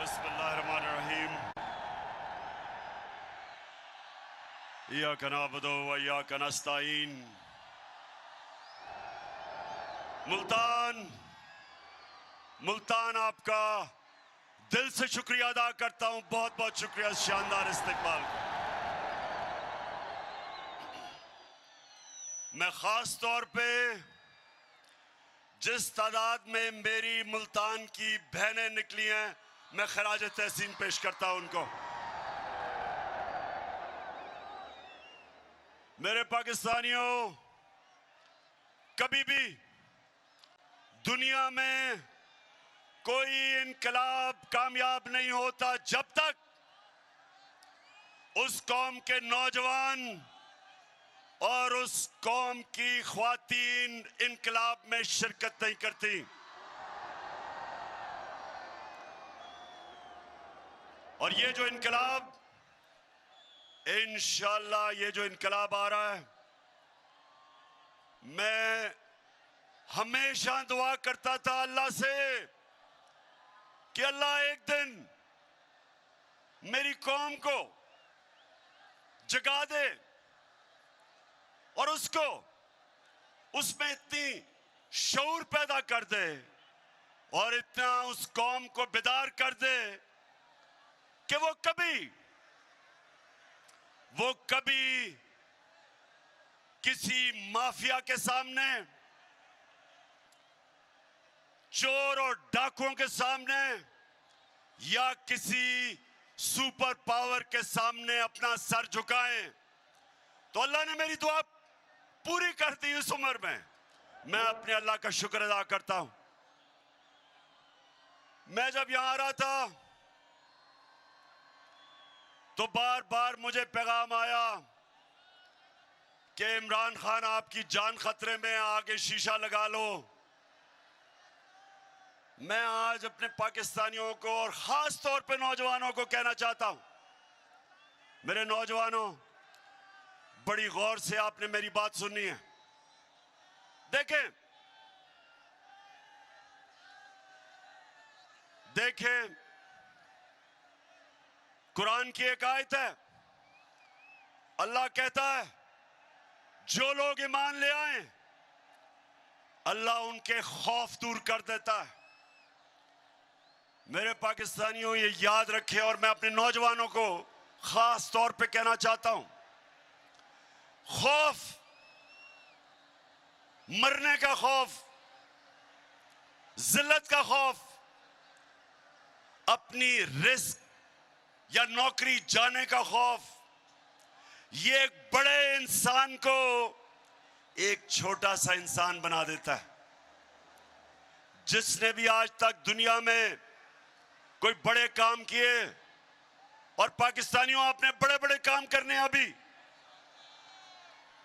बिस्मिल्लाहिर्रहमानिर्रहीम। इय्याका नअबुदु व इय्याका नस्तईन। मुल्तान आपका दिल से शुक्रिया अदा करता हूं। बहुत बहुत शुक्रिया शानदार इस्तकबाल का। मैं खास तौर पे जिस तादाद में मेरी मुल्तान की बहनें निकली हैं, मैं खराज तहसीन पेश करता हूं उनको। मेरे पाकिस्तानियों, कभी भी दुनिया में कोई इनकलाब कामयाब नहीं होता जब तक उस कौम के नौजवान और उस कौम की ख्वातीन इनकलाब में शिरकत नहीं करती। और ये जो इनकलाब, इंशाअल्लाह ये जो इनकलाब आ रहा है, मैं हमेशा दुआ करता था अल्लाह से कि अल्लाह एक दिन मेरी कौम को जगा दे और उसको उसमें इतनी शऊर पैदा कर दे और इतना उस कौम को बेदार कर दे कि वो कभी किसी माफिया के सामने, चोर और डाकुओं के सामने या किसी सुपर पावर के सामने अपना सर झुकाएं। तो अल्लाह ने मेरी दुआ पूरी कर दी इस उम्र में। मैं अपने अल्लाह का शुक्र अदा करता हूं। मैं जब यहां आ रहा था तो बार बार मुझे पैगाम आया कि इमरान खान आपकी जान खतरे में, आगे शीशा लगा लो। मैं आज अपने पाकिस्तानियों को और खास तौर पे नौजवानों को कहना चाहता हूं, मेरे नौजवानों, बड़ी गौर से आपने मेरी बात सुननी है। देखें, कुरान की एक आयत है, अल्लाह कहता है जो लोग ईमान ले आए अल्लाह उनके खौफ दूर कर देता है। मेरे पाकिस्तानियों, ये याद रखें और मैं अपने नौजवानों को खास तौर पे कहना चाहता हूं, खौफ, मरने का खौफ, जिल्लत का खौफ, अपनी रिस्क या नौकरी जाने का खौफ, ये एक बड़े इंसान को एक छोटा सा इंसान बना देता है। जिसने भी आज तक दुनिया में कोई बड़े काम किए, और पाकिस्तानियों आपने बड़े बड़े काम करने हैं अभी,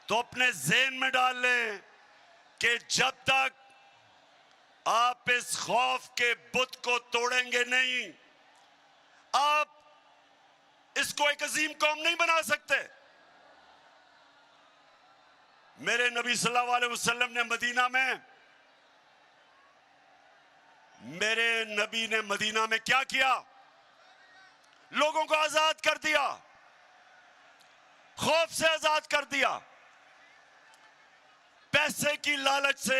तो अपने ज़हन में डाल लें कि जब तक आप इस खौफ के बुत को तोड़ेंगे नहीं, आप इसको एक अजीम कौम नहीं बना सकते। मेरे नबी सल्लल्लाहु अलैहि वसल्लम ने मदीना में क्या किया? लोगों को आजाद कर दिया, खौफ से आजाद कर दिया, पैसे की लालच से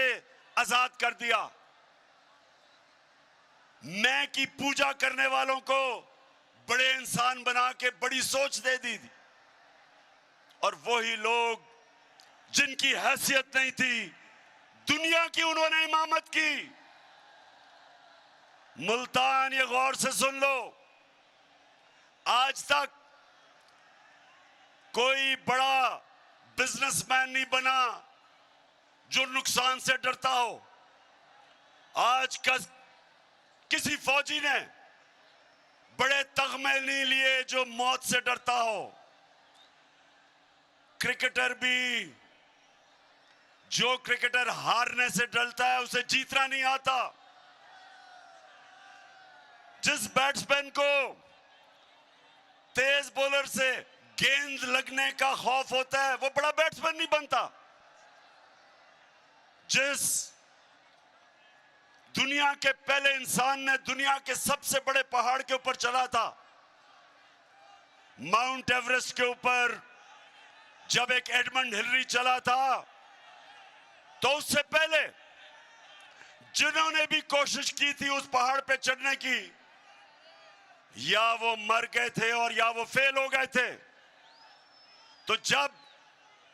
आजाद कर दिया, मैं की पूजा करने वालों को बड़े इंसान बना के बड़ी सोच दे दी थी। और वही लोग जिनकी हैसियत नहीं थी, दुनिया की उन्होंने इमामत की। मुल्तान, ये गौर से सुन लो, आज तक कोई बड़ा बिजनेसमैन नहीं बना जो नुकसान से डरता हो। आज किसी फौजी ने बड़े तगमे नहीं लिए जो मौत से डरता हो। क्रिकेटर भी, जो क्रिकेटर हारने से डरता है उसे जीतना नहीं आता। जिस बैट्समैन को तेज बॉलर से गेंद लगने का खौफ होता है वो बड़ा बैट्समैन नहीं बनता। जिस दुनिया के पहले इंसान ने दुनिया के सबसे बड़े पहाड़ के ऊपर चला था, माउंट एवरेस्ट के ऊपर। जब एक एडमंड हिलरी चला था, तो उससे पहले जिन्होंने भी कोशिश की थी उस पहाड़ पे चढ़ने की, या वो मर गए थे और या वो फेल हो गए थे। तो जब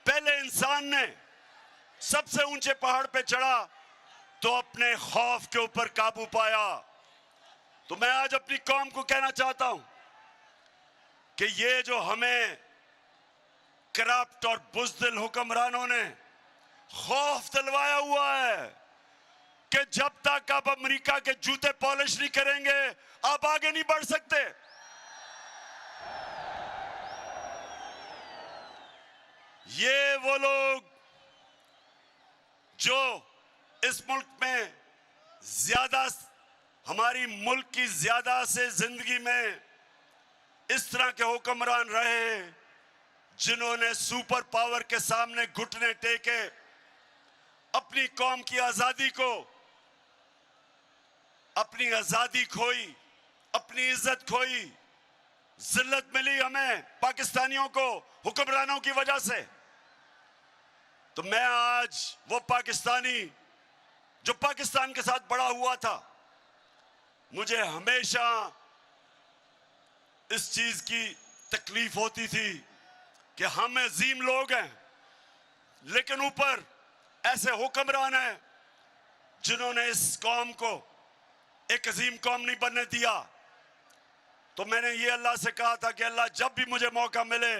पहले इंसान ने सबसे ऊंचे पहाड़ पे चढ़ा, तो अपने खौफ के ऊपर काबू पाया। तो मैं आज अपनी कौम को कहना चाहता हूं कि ये जो हमें करप्ट और बुज़दिल हुक्मरानों ने खौफ दिलवाया हुआ है कि जब तक आप अमेरिका के जूते पॉलिश नहीं करेंगे, आप आगे नहीं बढ़ सकते। ये वो लोग जो इस मुल्क में ज्यादा, हमारी मुल्क की ज्यादा से जिंदगी में इस तरह के हुक्मरान रहे, जिन्होंने सुपर पावर के सामने घुटने टेके, अपनी कौम की आजादी को, अपनी आजादी खोई, अपनी इज्जत खोई, जिल्लत मिली हमें पाकिस्तानियों को हुक्मरानों की वजह से। तो मैं आज वो पाकिस्तानी जो पाकिस्तान के साथ बड़ा हुआ था, मुझे हमेशा इस चीज की तकलीफ होती थी कि हम अजीम लोग हैं, लेकिन ऊपर ऐसे हुक्मरान हैं जिन्होंने इस कौम को एक अजीम कौम नहीं बनने दिया। तो मैंने ये अल्लाह से कहा था कि अल्लाह, जब भी मुझे मौका मिले,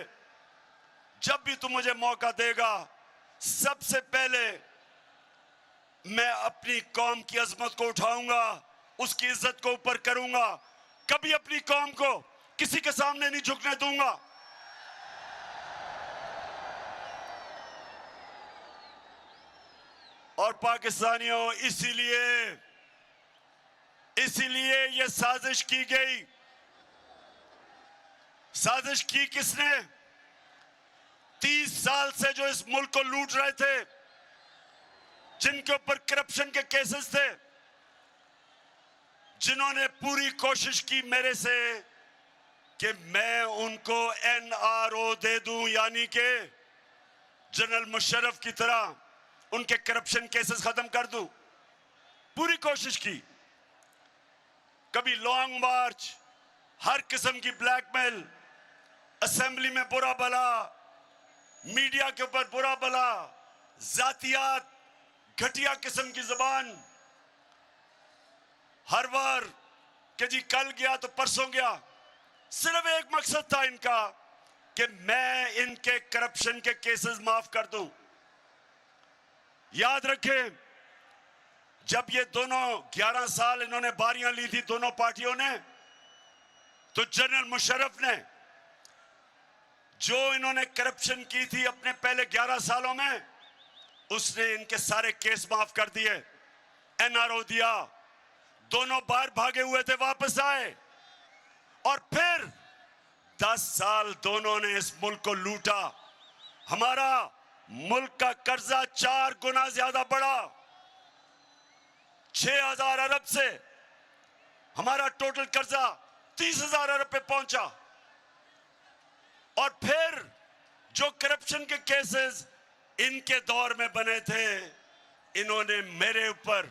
जब भी तू मुझे मौका देगा, सबसे पहले मैं अपनी कौम की अजमत को उठाऊंगा, उसकी इज्जत को ऊपर करूंगा, कभी अपनी कौम को किसी के सामने नहीं झुकने दूंगा। और पाकिस्तानियों, इसीलिए ये साजिश की गई। साजिश की किसने? 30 साल से जो इस मुल्क को लूट रहे थे, जिनके ऊपर करप्शन के केसेस थे, जिन्होंने पूरी कोशिश की मेरे से कि मैं उनको NRO दे दूं, यानी कि जनरल मुशर्रफ की तरह उनके करप्शन केसेस खत्म कर दूं। पूरी कोशिश की, कभी लॉन्ग मार्च, हर किस्म की ब्लैकमेल, असेंबली में बुरा भला, मीडिया के ऊपर बुरा भला, जातियात, घटिया किस्म की जबान, हर बार कि जी कल गया तो परसों गया। सिर्फ एक मकसद था इनका कि मैं इनके करप्शन के केसेस माफ कर दूं। याद रखें, जब ये दोनों 11 साल इन्होंने बारियां ली थी दोनों पार्टियों ने, तो जनरल मुशर्रफ ने जो इन्होंने करप्शन की थी अपने पहले 11 सालों में, उसने इनके सारे केस माफ कर दिए, NRO दिया। दोनों बाहर भागे हुए थे, वापस आए, और फिर 10 साल दोनों ने इस मुल्क को लूटा। हमारा मुल्क का कर्जा 4 गुना ज्यादा बढ़ा, 6,000 अरब से हमारा टोटल कर्जा 30,000 अरब पे पहुंचा। और फिर जो करप्शन के केसेस इनके दौर में बने थे, इन्होंने मेरे ऊपर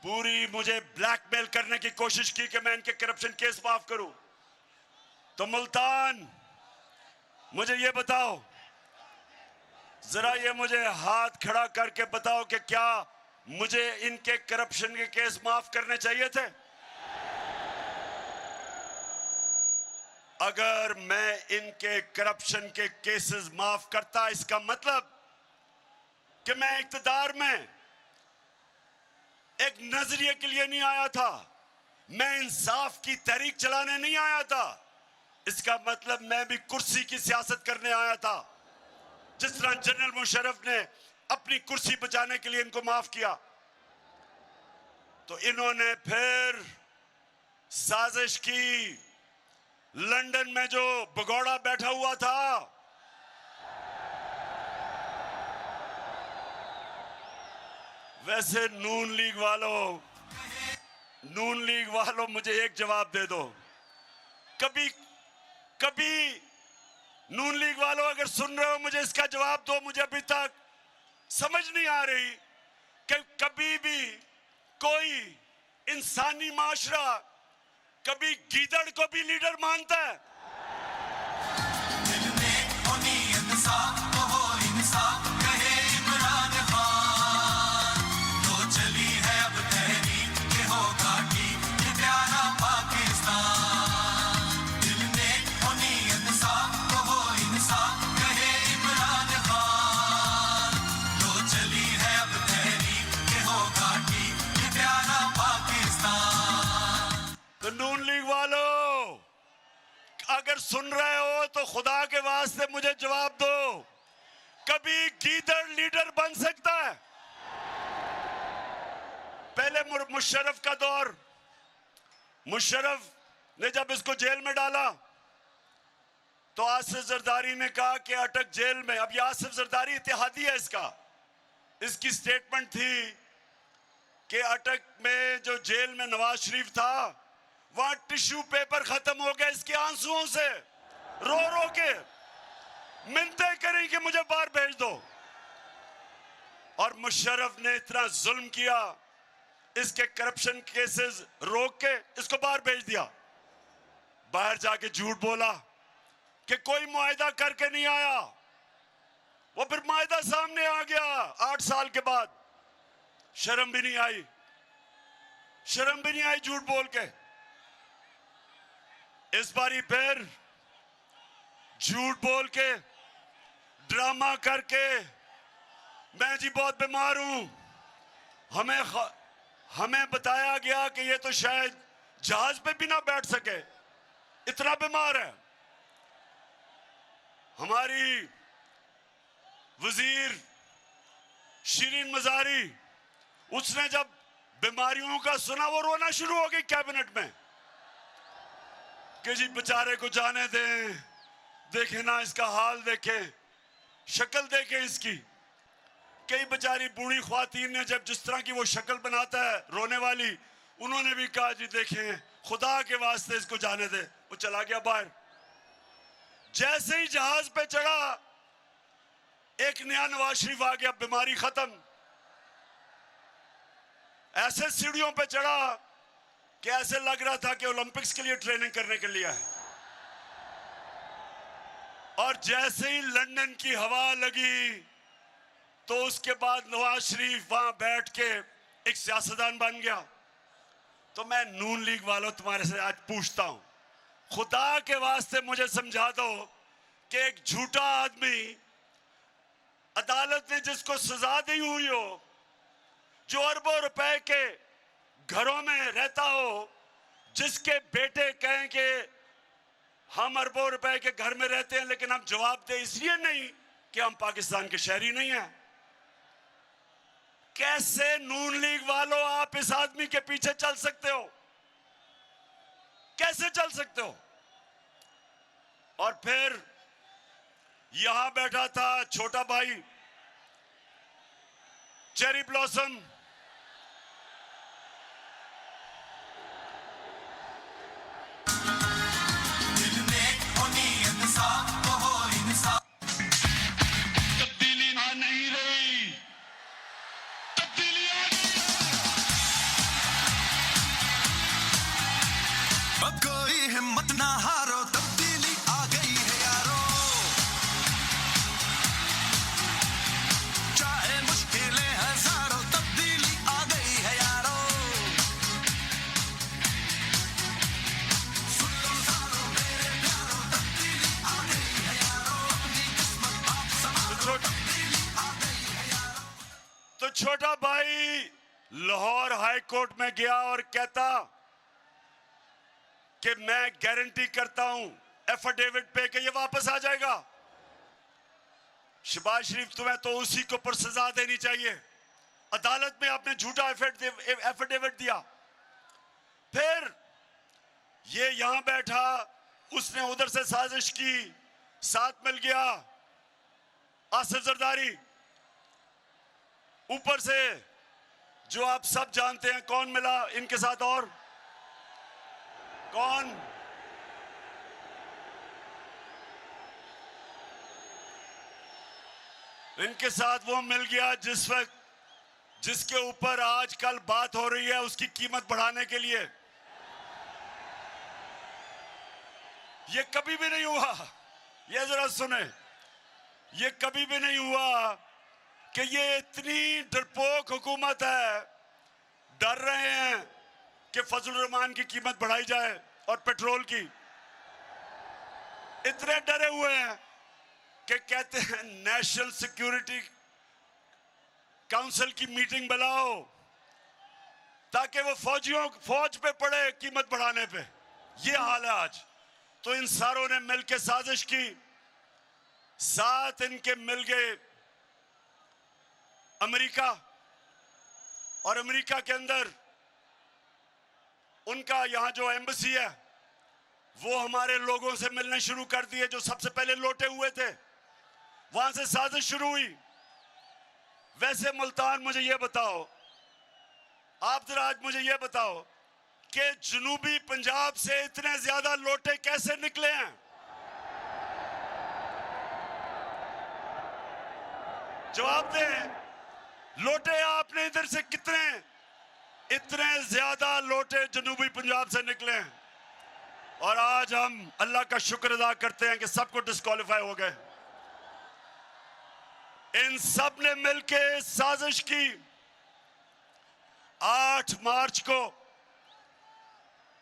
पूरी मुझे ब्लैकमेल करने की कोशिश की कि मैं इनके करप्शन केस माफ करूं। तो मुल्तान, मुझे ये बताओ, जरा ये मुझे हाथ खड़ा करके बताओ कि क्या मुझे इनके करप्शन के केस माफ करने चाहिए थे? अगर मैं इनके करप्शन के केसेस माफ करता, इसका मतलब कि मैं इक्तदार में एक नजरिए के लिए नहीं आया था, मैं इंसाफ की तहरीक चलाने नहीं आया था। इसका मतलब मैं भी कुर्सी की सियासत करने आया था। जिस तरह जनरल मुशर्रफ ने अपनी कुर्सी बचाने के लिए इनको माफ किया, तो इन्होंने फिर साजिश की। लंदन में जो भगोड़ा बैठा हुआ था, वैसे नून लीग वालों, नून लीग वालों मुझे एक जवाब दे दो। कभी कभी नून लीग वालों अगर सुन रहे हो मुझे इसका जवाब दो। मुझे अभी तक समझ नहीं आ रही कि कभी भी कोई इंसानी माशरा कभी गीदड़ को भी लीडर मानता है? तो नून लीग वालों अगर सुन रहे हो तो खुदा के वास्ते मुझे जवाब दो। कभी गीदड़ लीडर बन सकता है? पहले मुशर्रफ का दौर, मुशर्रफ ने जब इसको जेल में डाला तो आसिफ जरदारी ने कहा कि अटक जेल में। अब ये आसिफ जरदारी इत्तेहादी है इसकी स्टेटमेंट थी कि अटक में जो जेल में नवाज शरीफ था वहां टिश्यू पेपर खत्म हो गया इसके आंसुओं से, रो रो के मिन्नतें करी कि मुझे बाहर भेज दो। और मुशर्रफ ने इतना जुल्म किया, इसके करप्शन केसेस रोक के इसको बाहर भेज दिया। बाहर जाके झूठ बोला कि कोई मुआहिदा करके नहीं आया। वो फिर मुआहिदा सामने आ गया 8 साल के बाद। शर्म भी नहीं आई, शर्म भी नहीं आई झूठ बोल के। इस बारी फिर झूठ बोल के, ड्रामा करके, मैं जी बहुत बीमार हूं, हमें बताया गया कि ये तो शायद जहाज पे भी ना बैठ सके, इतना बीमार है। हमारी वजीर शिरीन मजारी, उसने जब बीमारियों का सुना वो रोना शुरू हो गई कैबिनेट में कि जी बेचारे को जाने दें, देखें ना इसका हाल, देखें शक्ल, देखें इसकी। कई बेचारी बूढ़ी ख्वातीन ने जब जिस तरह की वो शक्ल बनाता है रोने वाली, उन्होंने भी कहा जी देखें खुदा के वास्ते इसको जाने दे। वो चला गया बाहर। जैसे ही जहाज पे चढ़ा एक नया नवाज शरीफ आ गया, बीमारी खत्म। ऐसे सीढ़ियों पे चढ़ा कि ऐसे लग रहा था कि ओलंपिक्स के लिए ट्रेनिंग करने के लिए है। और जैसे ही लंदन की हवा लगी तो उसके बाद नवाज शरीफ वहां बैठ के एक सियासतदान बन गया। तो मैं नून लीग वालों तुम्हारे से आज पूछता हूं, खुदा के वास्ते मुझे समझा दो कि एक झूठा आदमी अदालत ने जिसको सजा दी हुई हो, जो अरबों रुपए के घरों में रहता हो, जिसके बेटे कहें कि हम अरबों रुपए के घर में रहते हैं लेकिन हम जवाब दे इसलिए नहीं कि हम पाकिस्तान के शहरी नहीं हैं। कैसे नून लीग वालों आप इस आदमी के पीछे चल सकते हो? कैसे चल सकते हो? और फिर यहां बैठा था छोटा भाई चेरी ब्लॉसम, तब्दीली आ नहीं रही, तब्दीली आ गई। अब कोई हिम्मत ना हारो, तब्दीली आ गई है यारो। चाहे मुश्किलें हजारों, तब्दीली आ गई है यारो। सुन लो सारो मेरे प्यारो, तब्दीली आ गई है यारो। अपनी किस्मत आप संभालो, तब्दीली आ गई है यारो। तो छोटा भाई लाहौर हाई कोर्ट में गया और कहता कि मैं गारंटी करता हूं एफिडेविट पे कि ये वापस आ जाएगा। शहबाज शरीफ तुम्हें तो उसी को पर सजा देनी चाहिए। अदालत में आपने झूठा एफिडेविट दिया। फिर ये यहां बैठा, उसने उधर से साजिश की, साथ मिल गया आसिफ जरदारी, ऊपर से जो आप सब जानते हैं। कौन मिला इनके साथ? और कौन? इनके साथ वो मिल गया जिसके ऊपर आजकल बात हो रही है उसकी कीमत बढ़ाने के लिए। ये कभी भी नहीं हुआ, ये जरा सुने, ये कभी भी नहीं हुआ कि ये इतनी डरपोक हुकूमत है, डर रहे हैं कि फजलुर रहमान की कीमत बढ़ाई जाए और पेट्रोल की। इतने डरे हुए हैं कि कहते हैं नेशनल सिक्योरिटी काउंसिल की मीटिंग बुलाओ ताकि वो फौज पे पड़े कीमत बढ़ाने पे। ये हाल है आज। तो इन सारों ने मिलकर साजिश की, साथ इनके मिल गए अमेरिका, और अमेरिका के अंदर उनका यहां जो एम्बेसी है वो हमारे लोगों से मिलने शुरू कर दिए जो सबसे पहले लौटे हुए थे। वहां से साजिश शुरू हुई। वैसे मुल्तान, मुझे ये बताओ, आप जरा आज मुझे ये बताओ कि जनूबी पंजाब से इतने ज्यादा लोटे कैसे निकले हैं? जवाब दें। लोटे आपने इधर से इतने ज्यादा लोटे जनूबी पंजाब से निकले हैं, और आज हम अल्लाह का शुक्र अदा करते हैं कि सबको डिस्क्वालीफाई हो गए। इन सब ने मिलकर साजिश की। 8 मार्च को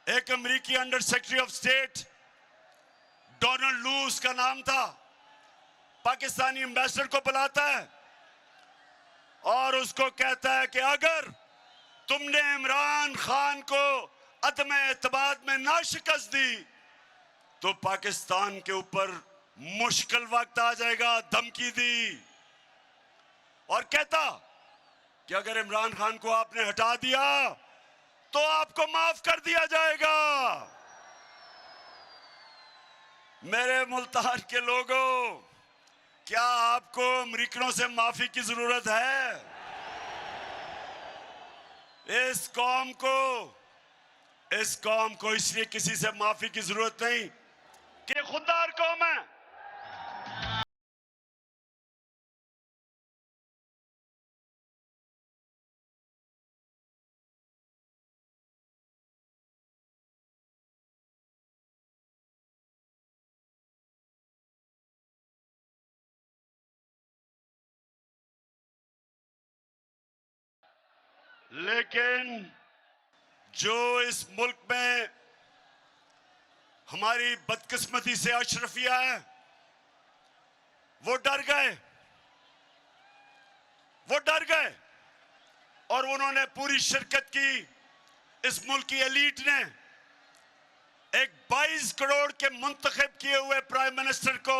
एक अमेरिकी under secretary of state, Donald लू उसका नाम था, पाकिस्तानी एम्बेसडर को बुलाता है और उसको कहता है कि अगर तुमने इमरान खान को अदम एतमाद में ना शिकस्त दी तो पाकिस्तान के ऊपर मुश्किल वक्त आ जाएगा। धमकी दी और कहता कि अगर इमरान खान को आपने हटा दिया तो आपको माफ कर दिया जाएगा। मेरे मुल्तान के लोगों, क्या आपको अमेरिकनों से माफी की जरूरत है? इस कौम को इसलिए किसी से माफी की जरूरत नहीं कि खुददार कौम है। लेकिन जो इस मुल्क में हमारी बदकिस्मती से अशरफिया है, वो डर गए और उन्होंने पूरी शिरकत की। इस मुल्क की एलीट ने एक 22 करोड़ के मुंतखब किए हुए प्राइम मिनिस्टर को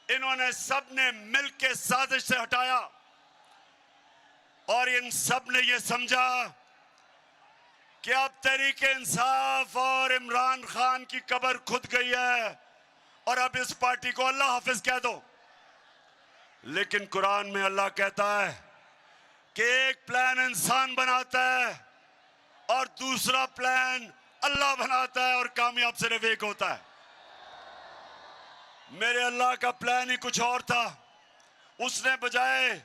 इन्होंने सबने मिलकर साजिश से हटाया, और इन सब ने यह समझा कि अब तहरीक इंसाफ और इमरान खान की कब्र खुद गई है और अब इस पार्टी को अल्लाह हाफिज कह दो। लेकिन कुरान में अल्लाह कहता है कि एक प्लान इंसान बनाता है और दूसरा प्लान अल्लाह बनाता है, और कामयाब सिर्फ एक होता है। मेरे अल्लाह का प्लान ही कुछ और था। उसने बजाय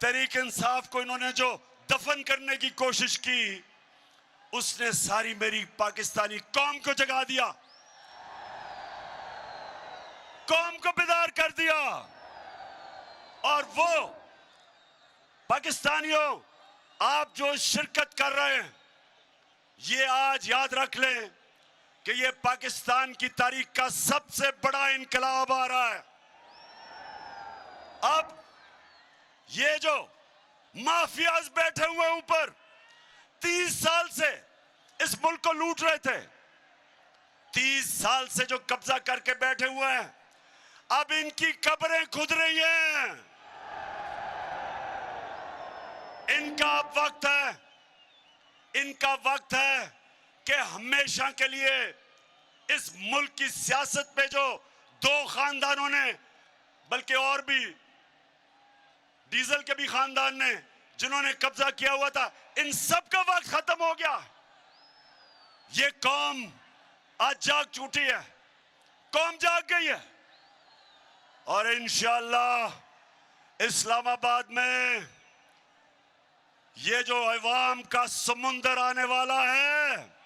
तहरीक इंसाफ को इन्होंने जो दफन करने की कोशिश की, उसने सारी मेरी पाकिस्तानी कौम को जगा दिया, कौम को बेदार कर दिया। और वो पाकिस्तानियों, आप जो शिरकत कर रहे हैं, ये आज याद रख लें कि ये पाकिस्तान की तारीख का सबसे बड़ा इनकलाब आ रहा है। अब ये जो माफियाज बैठे हुए ऊपर 30 साल से इस मुल्क को लूट रहे थे, 30 साल से जो कब्जा करके बैठे हुए हैं, अब इनकी कब्रें खुद रही हैं। इनका वक्त है कि हमेशा के लिए इस मुल्क की सियासत में जो 2 खानदानों ने, बल्कि और भी, डीजल के भी खानदान ने जिन्होंने कब्जा किया हुआ था, इन सब का वक्त खत्म हो गया। ये कौम आज जाग चुकी है, कौम जाग गई है और इंशाअल्लाह इस्लामाबाद में ये जो अवाम का समुंदर आने वाला है।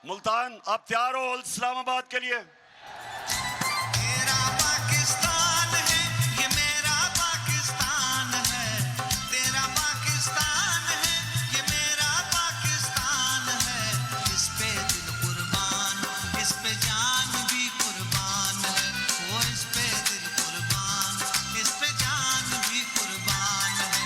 मुल्तान, आप तैयार हो इस्लामाबाद के लिए? तेरा पाकिस्तान है, ये मेरा पाकिस्तान है। तेरा पाकिस्तान है, ये मेरा पाकिस्तान है। इस पे दिल कुर्बान, इस पे जान भी कुर्बान है। वो इस पे दिल कुर्बान, इस पे जान भी कुर्बान है।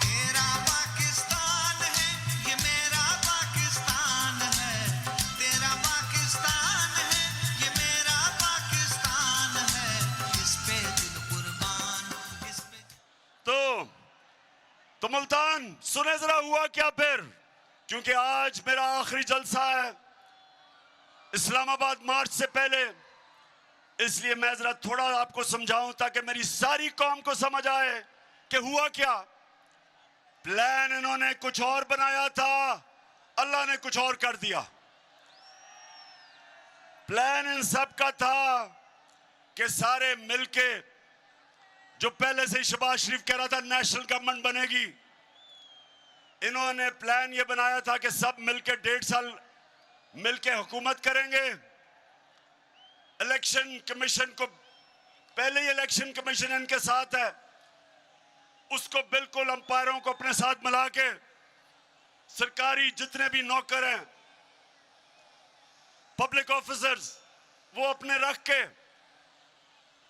तेरा पाकिस्तान है, ये मेरा पाकिस्तान है। तेरा पाकिस्तान है, ये मेरा पाकिस्तान है। इस पे दिल कुर्बान, इस पे तो मुल्तान सुने जरा हुआ क्या फिर, क्योंकि आज मेरा आखिरी जलसा है इस्लामाबाद मार्च से पहले, इसलिए मैं जरा थोड़ा आपको समझाऊं ताकि मेरी सारी कौम को समझ आए कि हुआ क्या। प्लान इन्होंने कुछ और बनाया था, अल्लाह ने कुछ और कर दिया। प्लान इन सब का था कि सारे मिलके, जो पहले से ही शहबाज शरीफ कह रहा था नेशनल गवर्नमेंट बनेगी, इन्होंने प्लान ये बनाया था कि सब मिलके 1.5 साल मिलके हुकूमत करेंगे। इलेक्शन कमीशन को, पहले ही इलेक्शन कमीशन इनके साथ है, उसको बिल्कुल अंपायरों को अपने साथ मिला के सरकारी जितने भी नौकर हैं, पब्लिक ऑफिसर्स, वो अपने रख के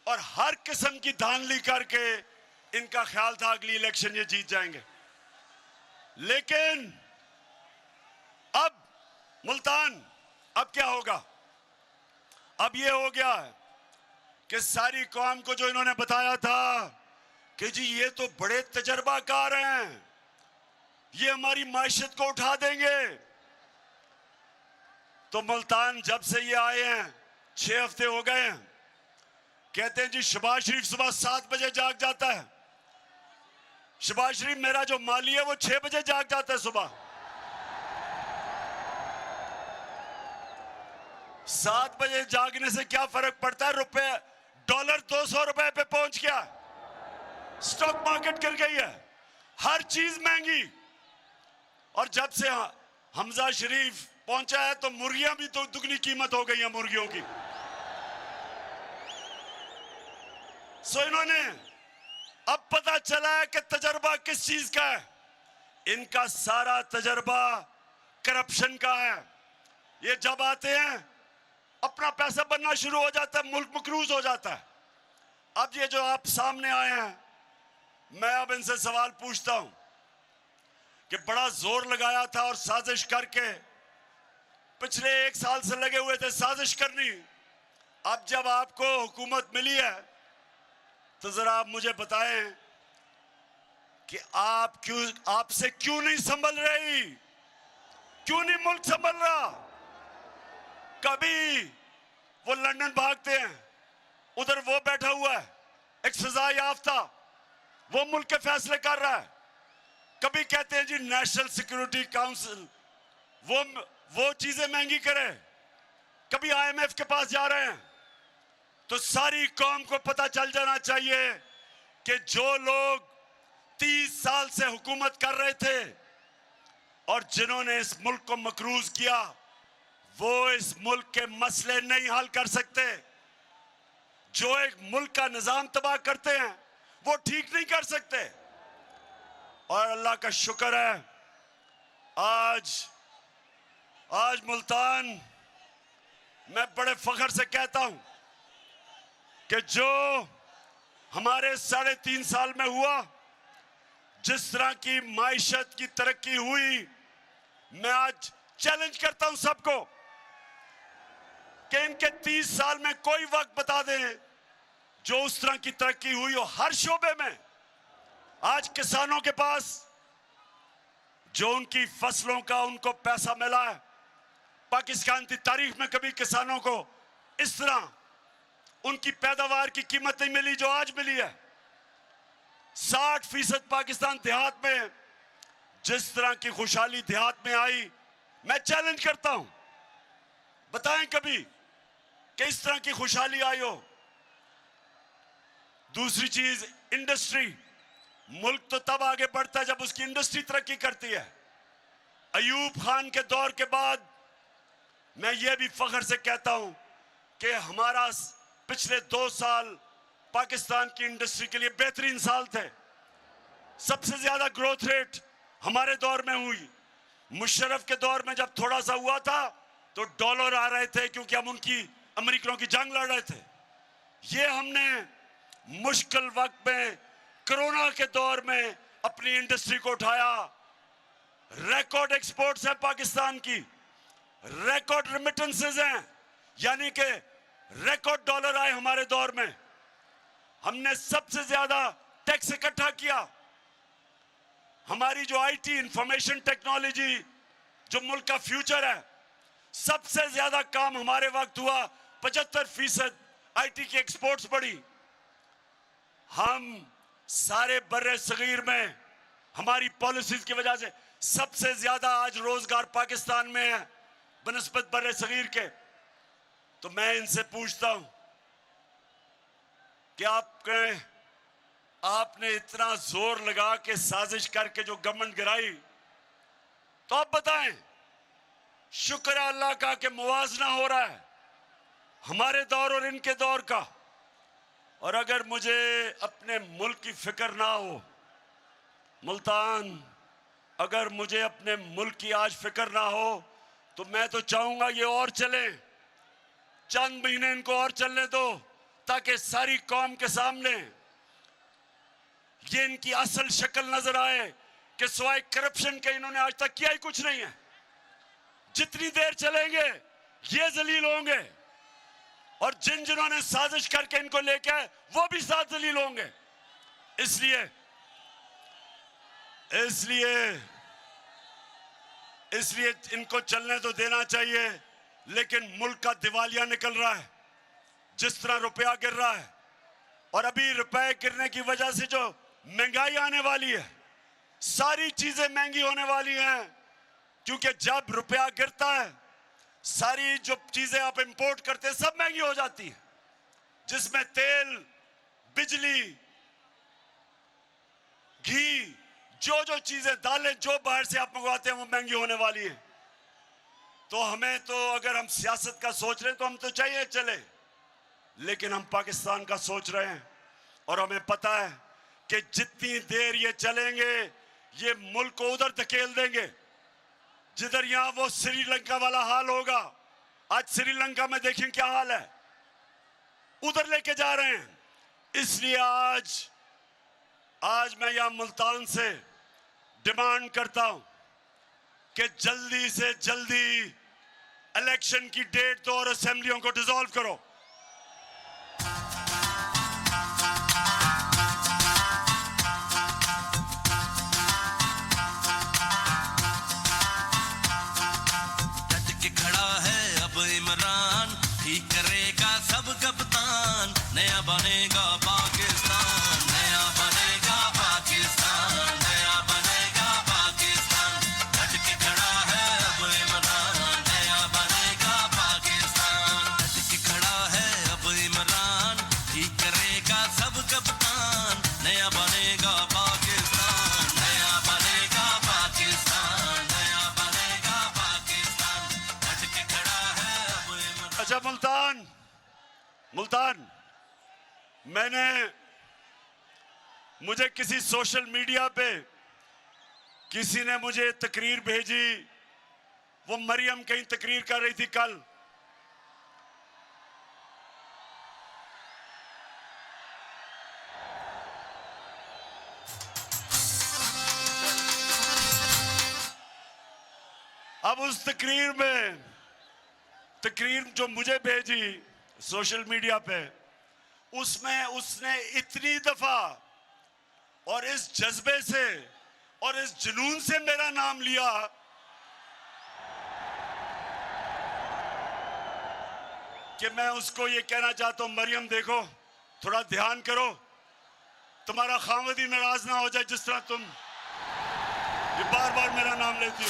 और हर किस्म की धांधली करके इनका ख्याल था अगली इलेक्शन ये जीत जाएंगे। लेकिन अब मुल्तान, अब क्या होगा? अब ये हो गया है कि सारी कौम को जो इन्होंने बताया था कि जी ये तो बड़े तजर्बाकार हैं, ये हमारी मायशत को उठा देंगे, तो मुल्तान जब से ये आए हैं 6 हफ्ते हो गए हैं, कहते हैं जी शहबाज शरीफ सुबह 7 बजे जाग जाता है। शहबाज शरीफ मेरा जो माली है वो 6 बजे जाग जाता है सुबह। 7 बजे जागने से क्या फर्क पड़ता है? रुपए, डॉलर 200 रुपए पे पहुंच गया, स्टॉक मार्केट गिर गई है, हर चीज महंगी। और जब से हमजा शरीफ पहुंचा है तो मुर्गियां भी तो दुगनी कीमत हो गई है मुर्गियों की। सो इन्होंने अब पता चला है कि तजर्बा किस चीज का है। इनका सारा तजर्बा करप्शन का है। ये जब आते हैं अपना पैसा बनना शुरू हो जाता है, मुल्क मकरूज हो जाता है। अब ये जो आप सामने आए हैं, मैं अब इनसे सवाल पूछता हूं कि बड़ा जोर लगाया था और साजिश करके पिछले 1 साल से लगे हुए थे साजिश करनी। अब जब आपको हुकूमत मिली है तो जरा आप मुझे बताएं कि आपसे क्यों नहीं संभल रही, क्यों नहीं मुल्क संभल रहा? कभी वो लंदन भागते हैं, उधर वो बैठा हुआ है एक सजा याफ्ता, वो मुल्क के फैसले कर रहा है। कभी कहते हैं जी नेशनल सिक्योरिटी काउंसिल वो चीजें महंगी करे, कभी IMF के पास जा रहे हैं। तो सारी कौम को पता चल जाना चाहिए कि जो लोग 30 साल से हुकूमत कर रहे थे और जिन्होंने इस मुल्क को मकरूज किया, वो इस मुल्क के मसले नहीं हल कर सकते। जो एक मुल्क का निजाम तबाह करते हैं वो ठीक नहीं कर सकते। और अल्लाह का शुक्र है आज मुल्तान, मैं बड़े फख्र से कहता हूं कि जो हमारे 3.5 साल में हुआ, जिस तरह की माइशत की तरक्की हुई, मैं आज चैलेंज करता हूं सबको कि इनके 30 साल में कोई वक्त बता दें जो उस तरह की तरक्की हुई हो हर शोबे में। आज किसानों के पास जो उनकी फसलों का उनको पैसा मिला है, पाकिस्तान की तारीख में कभी किसानों को इस तरह उनकी पैदावार की कीमत नहीं मिली जो आज मिली है। 60% पाकिस्तान देहात में जिस तरह की खुशहाली देहात में आई, मैं चैलेंज करता हूं, बताएं कभी कि इस तरह की खुशहाली आई हो। दूसरी चीज, इंडस्ट्री। मुल्क तो तब आगे बढ़ता है जब उसकी इंडस्ट्री तरक्की करती है। अयूब खान के दौर के बाद मैं ये भी फख्र से कहता हूं कि हमारा पिछले 2 साल पाकिस्तान की इंडस्ट्री के लिए बेहतरीन साल थे। सबसे ज्यादा ग्रोथ रेट हमारे दौर में हुई। मुशर्रफ के दौर में जब थोड़ा सा हुआ था तो डॉलर आ रहे थे क्योंकि हम उनकी अमेरिकनों की जंग लड़ रहे थे। ये हमने मुश्किल वक्त में कोरोना के दौर में अपनी इंडस्ट्री को उठाया। रिकॉर्ड एक्सपोर्ट्स है पाकिस्तान की, रिकॉर्ड रिमिटेंसेस हैं, यानी कि रिकॉर्ड डॉलर आए हमारे दौर में। हमने सबसे ज्यादा टैक्स इकट्ठा किया। हमारी जो आईटी, इंफॉर्मेशन टेक्नोलॉजी, जो मुल्क का फ्यूचर है, सबसे ज्यादा काम हमारे वक्त हुआ। 75% आईटी की एक्सपोर्ट्स बढ़ी। हम सारे बर्रे सगीर में हमारी पॉलिसीज की वजह से सबसे ज्यादा आज रोजगार पाकिस्तान में है बनस्बत बर्रे सगीर के। तो मैं इनसे पूछता हूं कि आपने इतना जोर लगा के साजिश करके जो गवर्नमेंट गिराई, तो आप बताएं, शुक्र है अल्लाह का कि मुवाजना हो रहा है हमारे दौर और इनके दौर का। और अगर मुझे अपने मुल्क की फिक्र ना हो मुल्तान, अगर मुझे अपने मुल्क की आज फिक्र ना हो तो मैं तो चाहूंगा ये और चले, चंद महीने इनको और चलने दो ताकि सारी कौम के सामने ये इनकी असल शक्ल नजर आए कि सिवाय करप्शन के इन्होंने आज तक किया ही कुछ नहीं है। जितनी देर चलेंगे ये जलील होंगे और जिन्होंने साजिश करके इनको लेके आए वो भी साथ जलील होंगे। इसलिए इनको चलने तो देना चाहिए, लेकिन मुल्क का दिवालिया निकल रहा है जिस तरह रुपया गिर रहा है। और अभी रुपए गिरने की वजह से जो महंगाई आने वाली है, सारी चीजें महंगी होने वाली हैं, क्योंकि जब रुपया गिरता है सारी जो चीजें आप इंपोर्ट करते हैं सब महंगी हो जाती है, जिसमें तेल, बिजली, घी, जो चीजें, दालें जो बाहर से आप मंगवाते हैं वो महंगी होने वाली है। तो हमें तो अगर हम सियासत का सोच रहे हैं तो हम तो चाहिए चले, लेकिन हम पाकिस्तान का सोच रहे हैं और हमें पता है कि जितनी देर ये चलेंगे ये मुल्क को उधर धकेल देंगे जिधर यहां वो श्रीलंका वाला हाल होगा। आज श्रीलंका में देखें क्या हाल है, उधर लेके जा रहे हैं। इसलिए आज मैं यहां मुल्तान से डिमांड करता हूं कि जल्दी से जल्दी इलेक्शन की डेट दो और असेंबलियों को डिसॉल्व करो। ठीक करेगा सब कप्तान, नया बनेगा पाकिस्तान, नया बनेगा पाकिस्तान, नया बनेगा पाकिस्तान। डट के खड़ा है अब इमरान, नया बनेगा पाकिस्तान। डट के खड़ा है अब इमरान, ठीक करेगा सब कप्तान, नया बनेगा पाकिस्तान, नया बनेगा पाकिस्तान, नया बनेगा पाकिस्तान। डट के खड़ा है अब इमरान। अच्छा मुल्तान, मुझे किसी सोशल मीडिया पे किसी ने मुझे तकरीर भेजी, वो मरियम कहीं तकरीर कर रही थी कल। अब उस तकरीर जो मुझे भेजी सोशल मीडिया पे, उसमें उसने इतनी दफा और इस जज्बे से और इस जुनून से मेरा नाम लिया कि मैं उसको ये कहना चाहता हूं, मरियम देखो, थोड़ा ध्यान करो, तुम्हारा खामद ही नाराज ना हो जाए जिस तरह तुम ये बार बार मेरा नाम लेती हो।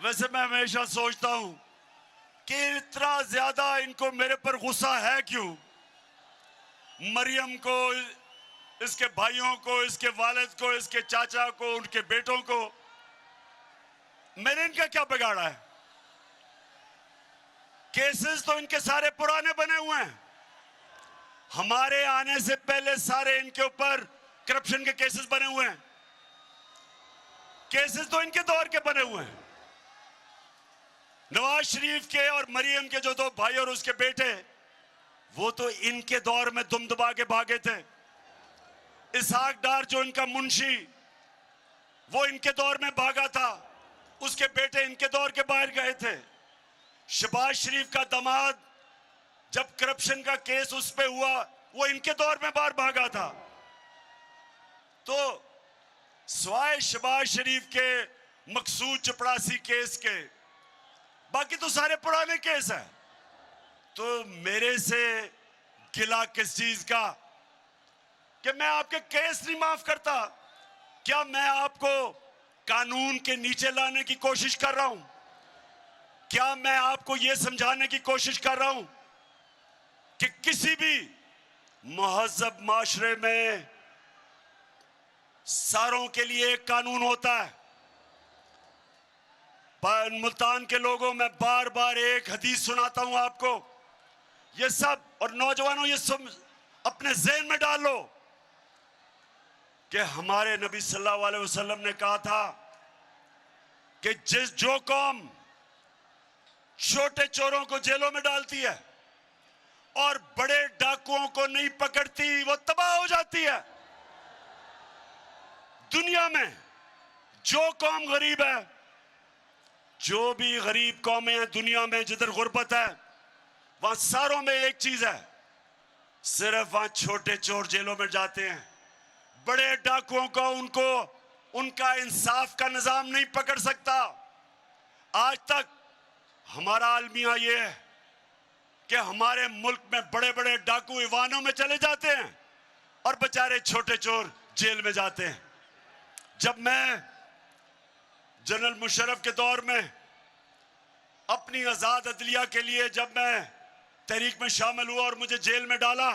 वैसे मैं हमेशा सोचता हूं कि इतना ज्यादा इनको मेरे पर गुस्सा है क्यों। मरियम को, इसके भाइयों को, इसके वालिद को, इसके चाचा को, उनके बेटों को, मैंने इनका क्या बिगाड़ा है। केसेस तो इनके सारे पुराने बने हुए हैं। हमारे आने से पहले सारे इनके ऊपर करप्शन के केसेस बने हुए हैं। केसेस तो इनके दौर के बने हुए हैं। नवाज शरीफ के और मरियम के जो दो भाई और उसके बेटे, वो तो इनके दौर में दुम दबा के भागे थे। इसहाक डार जो इनका मुंशी, वो इनके दौर में भागा था, उसके बेटे इनके दौर के बाहर गए थे। शहबाज शरीफ का दामाद, जब करप्शन का केस उस पे हुआ, वो इनके दौर में बाहर भागा था। तो स्वाय शहबाज शरीफ के मकसूद चपड़ासी केस के, बाकी तो सारे पुराने केस हैं। तो मेरे से गिला किस चीज का कि मैं आपके केस नहीं माफ करता। क्या मैं आपको कानून के नीचे लाने की कोशिश कर रहा हूं? क्या मैं आपको यह समझाने की कोशिश कर रहा हूं कि किसी भी महज़ब माशरे में सारों के लिए एक कानून होता है। पर मुल्तान के लोगों, मैं बार बार एक हदीस सुनाता हूं आपको, ये सब, और नौजवानों ये सब अपने ज़हन में डाल लो कि हमारे नबी सल्लल्लाहु अलैहि वसल्लम ने कहा था कि जो कौम छोटे चोरों को जेलों में डालती है और बड़े डाकुओं को नहीं पकड़ती, वो तबाह हो जाती है। दुनिया में जो कौम गरीब है, जो भी गरीब कौमें हैं दुनिया में, जिधर गुर्बत है, वहां सारों में एक चीज है, सिर्फ वहां छोटे चोर जेलों में जाते हैं। बड़े डाकुओं को, उनका इंसाफ का निजाम नहीं पकड़ सकता। आज तक हमारा अलमिया ये है कि हमारे मुल्क में बड़े बड़े डाकू ईवानों में चले जाते हैं और बेचारे छोटे चोर जेल में जाते हैं। जब मैं जनरल मुशर्रफ के दौर में अपनी आजाद अदलिया के लिए जब मैं तहरीक में शामिल हुआ और मुझे जेल में डाला,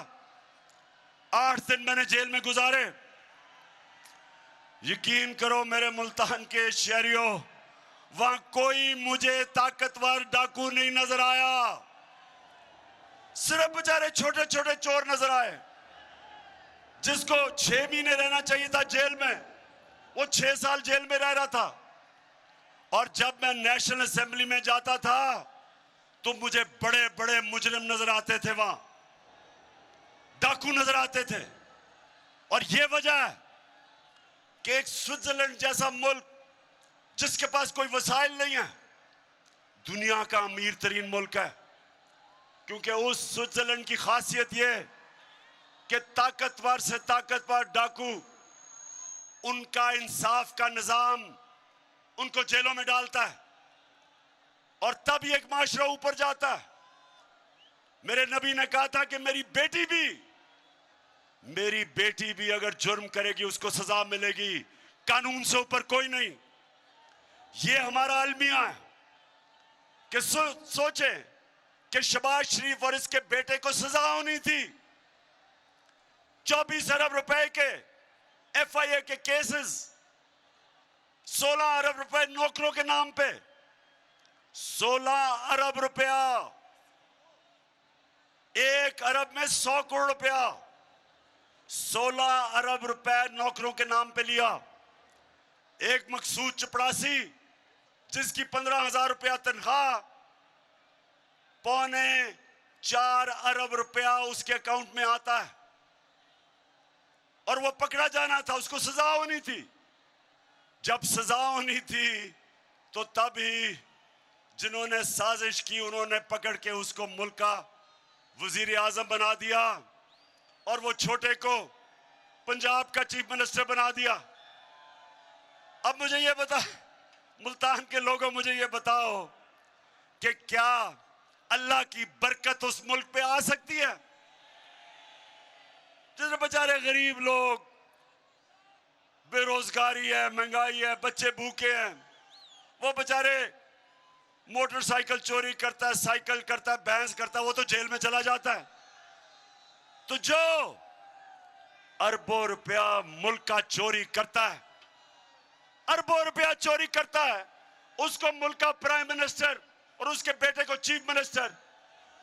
8 दिन मैंने जेल में गुजारे। यकीन करो मेरे मुल्तान के शहरियों, वहां कोई मुझे ताकतवर डाकू नहीं नजर आया, सिर्फ बेचारे छोटे छोटे चोर नजर आए। जिसको 6 महीने रहना चाहिए था जेल में, वो 6 साल जेल में रह रहा था। और जब मैं नेशनल असेंबली में जाता था तो मुझे बड़े बड़े मुजरिम नजर आते थे, वहां डाकू नजर आते थे। और यह वजह है कि एक स्विट्जरलैंड जैसा मुल्क जिसके पास कोई वसाइल नहीं है, दुनिया का अमीर तरीन मुल्क है, क्योंकि उस स्विट्जरलैंड की खासियत यह है कि ताकतवर से ताकतवर डाकू, उनका इंसाफ का निजाम उनको जेलों में डालता है और तब एक माशरा ऊपर जाता है। मेरे नबी ने कहा था कि मेरी बेटी भी अगर जुर्म करेगी उसको सजा मिलेगी, कानून से ऊपर कोई नहीं। ये हमारा अलमिया है कि सोचे कि शहबाज शरीफ और इसके बेटे को सजा होनी थी। 24 अरब रुपए के FIA के केसेस, 16 अरब रुपए नौकरों के नाम पे, 16 अरब रुपया, 1 अरब में 100 करोड़ रुपया, 16 अरब रुपए नौकरों के नाम पे लिया। एक मकसूद चपड़ासी जिसकी 15,000 रुपया तनख्वाह, 4 अरब रुपया उसके अकाउंट में आता है और वो पकड़ा जाना था, उसको सजा होनी थी। जब सजा होनी थी तो तभी जिन्होंने साजिश की उन्होंने पकड़ के उसको मुल्क का वजीर आजम बना दिया और वो छोटे को पंजाब का चीफ मिनिस्टर बना दिया। अब मुझे ये बता, मुल्तान के लोगों, मुझे ये बताओ कि क्या अल्लाह की बरकत उस मुल्क पे आ सकती है जिसमें बेचारे गरीब लोग, बेरोजगारी है, महंगाई है, बच्चे भूखे हैं, वो बेचारे मोटरसाइकिल चोरी करता है, साइकिल करता है, भैंस करता है, वो तो जेल में चला जाता है। तो जो अरबों रुपया मुल्क का चोरी करता है, अरबों रुपया चोरी करता है, उसको मुल्क का प्राइम मिनिस्टर और उसके बेटे को चीफ मिनिस्टर,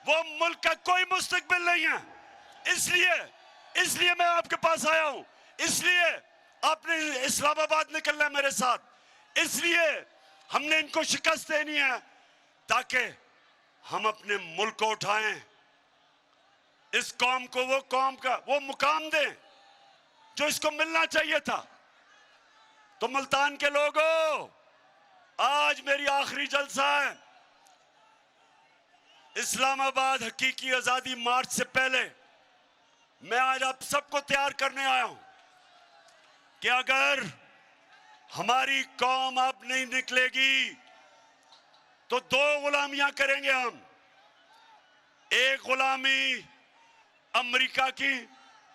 वो मुल्क का कोई मुस्तकबिल नहीं है। इसलिए मैं आपके पास आया हूं, इसलिए आपने इस्लामाबाद निकलना है मेरे साथ, इसलिए हमने इनको शिकस्त देनी है ताकि हम अपने मुल्क को उठाएं, इस कौम को वो कौम का वो मुकाम दें जो इसको मिलना चाहिए था। तो मुल्तान के लोगों, आज मेरी आखिरी जलसा है। इस्लामाबाद हकीकी आजादी मार्च से पहले मैं आज आप सबको तैयार करने आया हूं कि अगर हमारी कौम अब नहीं निकलेगी तो 2 गुलामियां करेंगे हम। एक गुलामी अमेरिका की,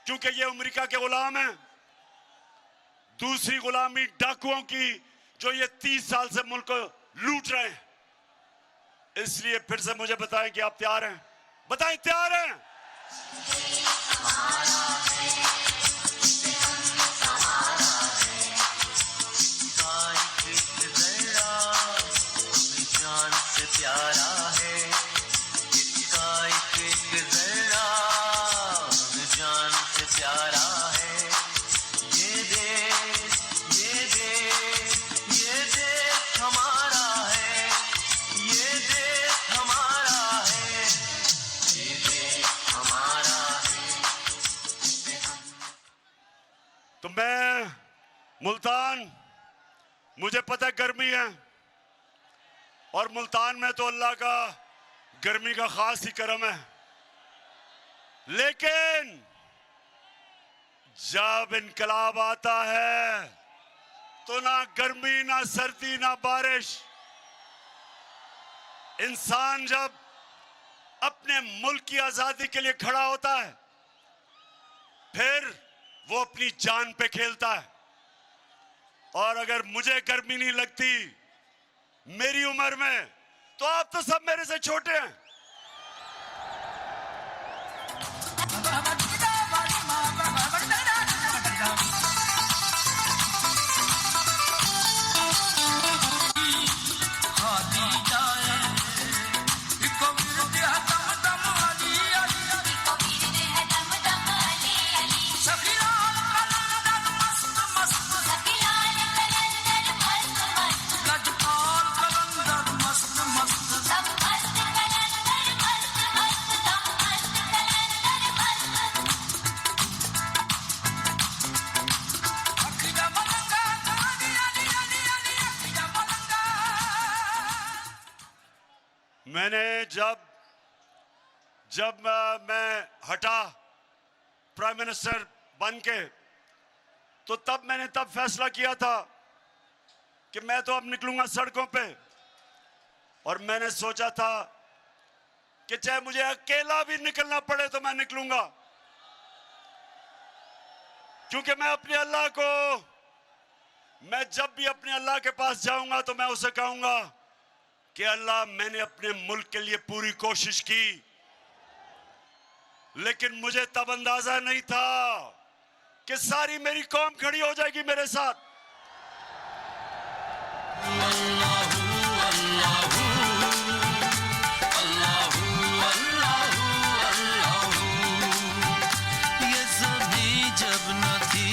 क्योंकि ये अमेरिका के गुलाम हैं। दूसरी गुलामी डाकुओं की, जो ये 30 साल से मुल्क को लूट रहे हैं। इसलिए फिर से मुझे बताएं कि आप तैयार हैं? बताएं, तैयार हैं? प्यारा है इसका एक जरा जान से प्यारा है। ये देश हमारा है, ये देश हमारा है, ये देश हमारा है। तो मैं मुल्तान, मुझे पता है गर्मी है और मुल्तान में तो अल्लाह का गर्मी का खास ही करम है, लेकिन जब इनकलाब आता है तो ना गर्मी, ना सर्दी, ना बारिश। इंसान जब अपने मुल्क की आजादी के लिए खड़ा होता है फिर वो अपनी जान पे खेलता है। और अगर मुझे गर्मी नहीं लगती मेरी उम्र में, तो आप तो सब मेरे से छोटे हैं। मैंने जब मैं हटा प्राइम मिनिस्टर बन के, तो तब मैंने फैसला किया था कि मैं तो अब निकलूंगा सड़कों पे। और मैंने सोचा था कि चाहे मुझे अकेला भी निकलना पड़े तो मैं निकलूंगा, क्योंकि मैं अपने अल्लाह को, मैं जब भी अपने अल्लाह के पास जाऊंगा तो मैं उसे कहूंगा कि अल्लाह, मैंने अपने मुल्क के लिए पूरी कोशिश की, लेकिन मुझे तब अंदाजा नहीं था कि सारी मेरी कौम खड़ी हो जाएगी मेरे साथ। ये ज़मीं जब न थी,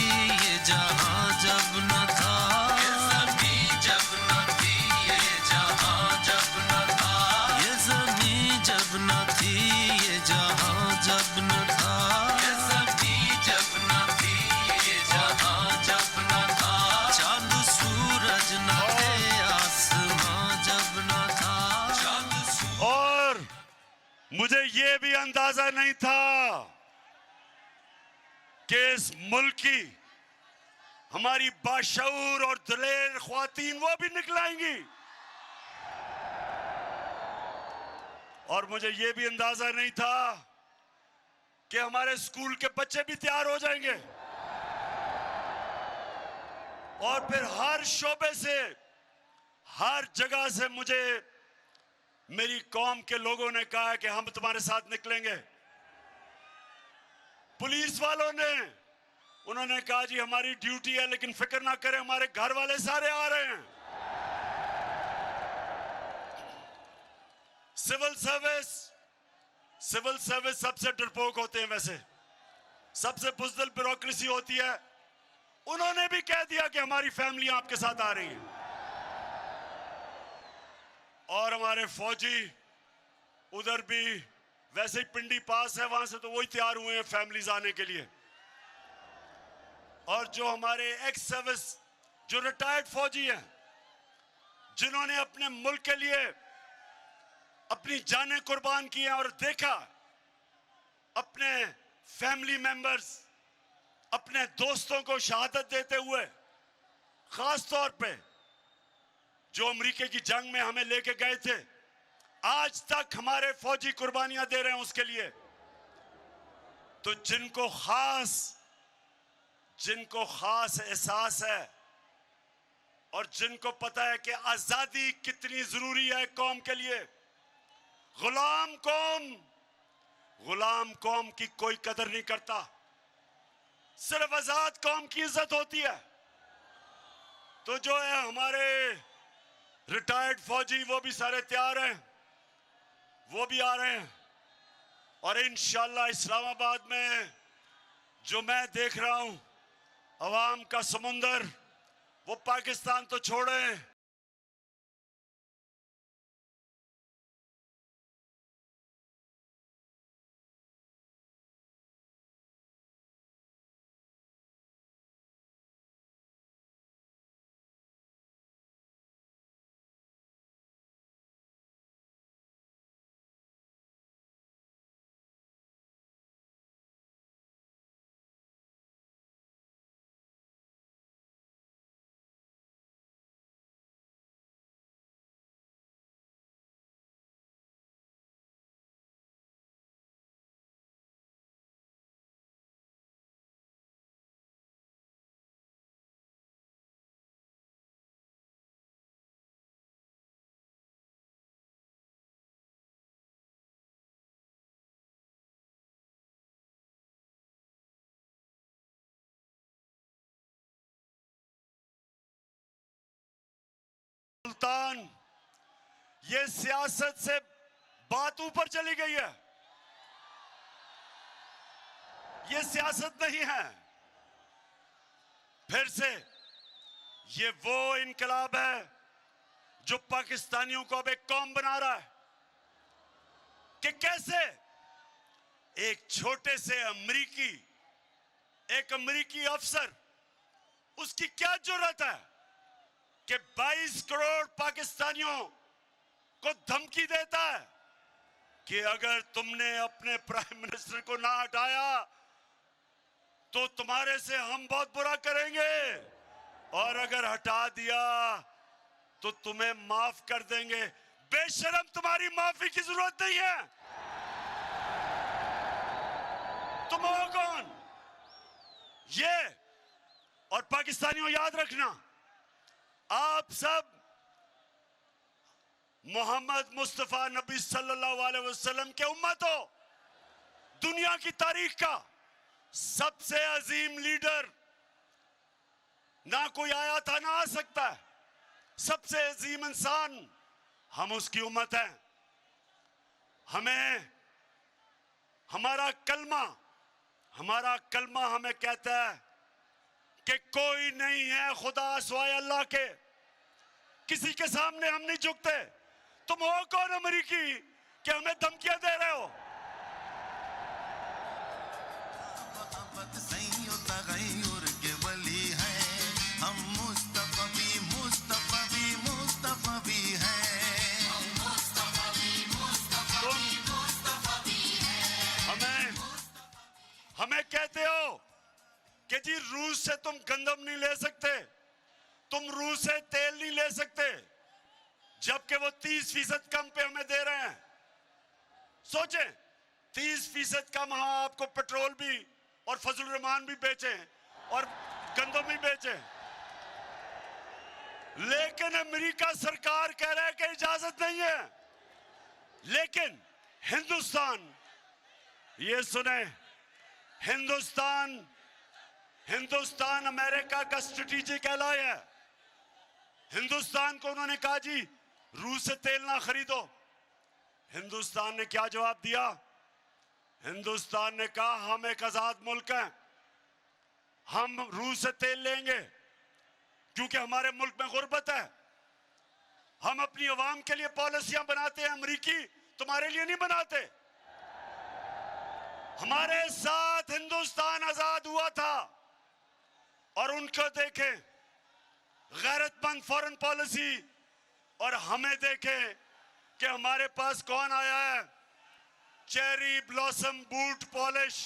ये जहां जब न था, ये ज़मीं जब न थी, ये जहां जब न था, ये ज़मीं जब न थी, ये मुझे ये भी अंदाजा नहीं था कि इस मुल्क की हमारी बाशऊर और दिलेर ख्वातीन वो भी निकलाएंगी, और मुझे ये भी अंदाजा नहीं था कि हमारे स्कूल के बच्चे भी तैयार हो जाएंगे। और फिर हर शोबे से, हर जगह से मुझे मेरी कौम के लोगों ने कहा कि हम तुम्हारे साथ निकलेंगे। पुलिस वालों ने, उन्होंने कहा जी हमारी ड्यूटी है लेकिन फिक्र ना करें, हमारे घर वाले सारे आ रहे हैं। सिविल सर्विस सबसे डरपोक होते हैं, वैसे सबसे बुज़दिल ब्यूरोक्रेसी होती है। उन्होंने भी कह दिया कि हमारी फैमिली आपके साथ आ रही है। और हमारे फौजी उधर भी वैसे ही पिंडी पास है, वहां से तो वही तैयार हुए हैं फैमिलीज आने के लिए। और जो हमारे एक्स सर्विस, जो रिटायर्ड फौजी हैं, जिन्होंने अपने मुल्क के लिए अपनी जानें कुर्बान की हैं और देखा अपने फैमिली मेंबर्स, अपने दोस्तों को शहादत देते हुए, खास तौर पे जो अमेरिका की जंग में हमें लेके गए थे, आज तक हमारे फौजी कुर्बानियां दे रहे हैं उसके लिए। तो जिनको खास एहसास है और जिनको पता है कि आजादी कितनी जरूरी है कौम के लिए, गुलाम कौम की कोई कदर नहीं करता, सिर्फ आजाद कौम की इज्जत होती है। तो जो है हमारे रिटायर्ड फौजी, वो भी सारे तैयार हैं, वो भी आ रहे हैं। और इंशाअल्लाह इस्लामाबाद में जो मैं देख रहा हूं, अवाम का समुंदर, वो पाकिस्तान तो छोड़े, सुल्तान, ये सियासत से बात ऊपर चली गई है, ये सियासत नहीं है। फिर से ये वो इनकलाब है जो पाकिस्तानियों को अब एक कौम बना रहा है कि कैसे एक छोटे से अमेरिकी अफसर, उसकी क्या जरूरत है कि 22 करोड़ पाकिस्तानियों को धमकी देता है कि अगर तुमने अपने प्राइम मिनिस्टर को ना हटाया तो तुम्हारे से हम बहुत बुरा करेंगे, और अगर हटा दिया तो तुम्हें माफ कर देंगे। बेशरम, तुम्हारी माफी की जरूरत नहीं है। तुम हो कौन? ये, और पाकिस्तानियों याद रखना, आप सब मोहम्मद मुस्तफा नबी सल्लल्लाहु अलैहि वसल्लम के उम्मत हो। दुनिया की तारीख का सबसे अजीम लीडर ना कोई आया था, ना आ सकता है। सबसे अजीम इंसान, हम उसकी उम्मत हैं। हमें हमारा कलमा हमें कहता है कि कोई नहीं है खुदा सिवाय अल्लाह के, किसी के सामने हम नहीं झुकते। तुम हो कौन अमेरिकी कि हमें धमकियां दे रहे हो? हम मुस्तफा भी हैं। रूस से तुम गंदम नहीं ले सकते, तुम रूस से तेल नहीं ले सकते, जबकि वो 30% कम पे हमें दे रहे हैं। सोचें, 30% कम हम आपको पेट्रोल भी और फजल रहमान भी बेचे और गंदम भी बेचे, लेकिन अमेरिका सरकार कह रहा है कि इजाजत नहीं है। लेकिन हिंदुस्तान, ये सुने, हिंदुस्तान अमेरिका का स्ट्रेटेजिक एलाय है। हिंदुस्तान को उन्होंने कहा जी रूस से तेल ना खरीदो। हिंदुस्तान ने क्या जवाब दिया? हिंदुस्तान ने कहा हम एक आजाद मुल्क हैं, हम रूस से तेल लेंगे क्योंकि हमारे मुल्क में गुर्बत है। हम अपनी अवाम के लिए पॉलिसियां बनाते हैं, अमरीकी तुम्हारे लिए नहीं बनाते। हमारे साथ हिंदुस्तान आजाद हुआ था और उनको देखें गैरतमंद फॉरेन पॉलिसी, और हमें देखें कि हमारे पास कौन आया है, चेरी ब्लॉसम बूट पॉलिश।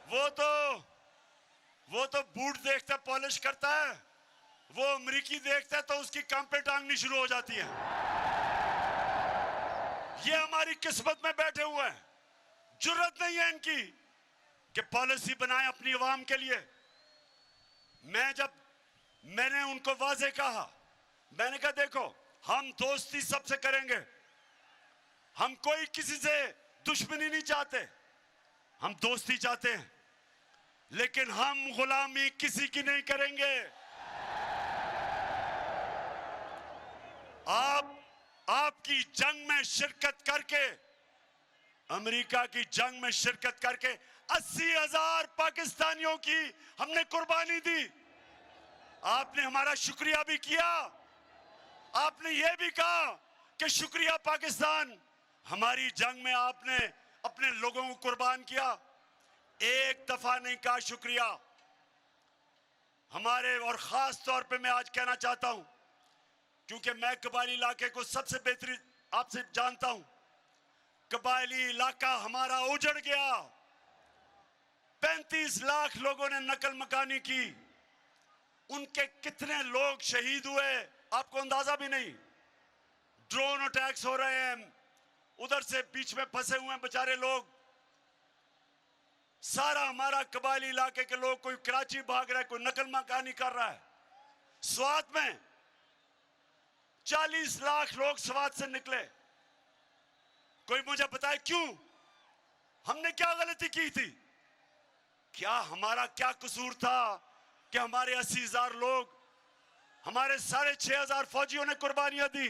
वो तो बूट देखता पॉलिश करता है, वो अमरीकी देखता है तो उसकी कान पे टांगनी शुरू हो जाती है। ये हमारी किस्मत में बैठे हुए हैं, जुर्रत नहीं है इनकी कि पॉलिसी बनाएं अपनी अवाम के लिए। मैंने उनको वाजे कहा, मैंने कहा देखो हम दोस्ती सबसे करेंगे, हम कोई किसी से दुश्मनी नहीं चाहते, हम दोस्ती चाहते हैं, लेकिन हम गुलामी किसी की नहीं करेंगे। आपकी जंग में शिरकत करके, अमेरिका की जंग में शिरकत करके 80,000 पाकिस्तानियों की हमने कुर्बानी दी। आपने हमारा शुक्रिया भी किया, आपने यह भी कहा कि शुक्रिया पाकिस्तान, हमारी जंग में आपने अपने लोगों को कुर्बान किया। एक दफा नहीं कहा शुक्रिया हमारे। और खास तौर पे मैं आज कहना चाहता हूं, क्योंकि मैं कबायली इलाके को सबसे बेहतरीन आपसे जानता हूं, कबायली इलाका हमारा उजड़ गया, 35 लाख लोगों ने नकल मकानी की, उनके कितने लोग शहीद हुए आपको अंदाजा भी नहीं। ड्रोन अटैक्स हो रहे हैं, उधर से बीच में फंसे हुए हैं बेचारे लोग। सारा हमारा कबायली इलाके के लोग, कोई कराची भाग रहा है, कोई नकल मकानी कर रहा है। स्वात में 40 लाख लोग स्वात से निकले। कोई मुझे बताए क्यों? हमने क्या गलती की थी? क्या हमारा क्या कसूर था कि हमारे 80,000 लोग, हमारे 6,500 फौजियों ने कुर्बानियां दी?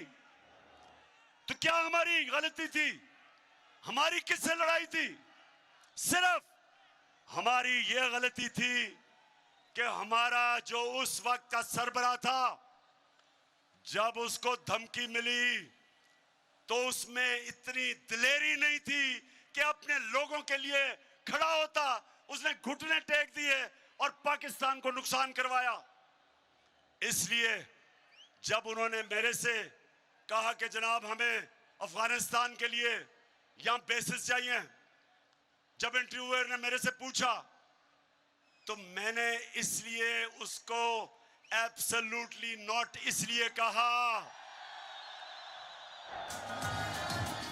तो क्या हमारी गलती थी? हमारी किससे लड़ाई थी? सिर्फ हमारी यह गलती थी कि हमारा जो उस वक्त का सरबराह था, जब उसको धमकी मिली तो उसमें इतनी दिलेरी नहीं थी कि अपने लोगों के लिए खड़ा होता। उसने घुटने टेक दिए और पाकिस्तान को नुकसान करवाया। इसलिए जब उन्होंने मेरे से कहा कि जनाब हमें अफगानिस्तान के लिए यहां बेसिस चाहिए, जब इंटरव्यूअर ने मेरे से पूछा तो मैंने इसलिए उसको एब्सोल्युटली नॉट इसलिए कहा।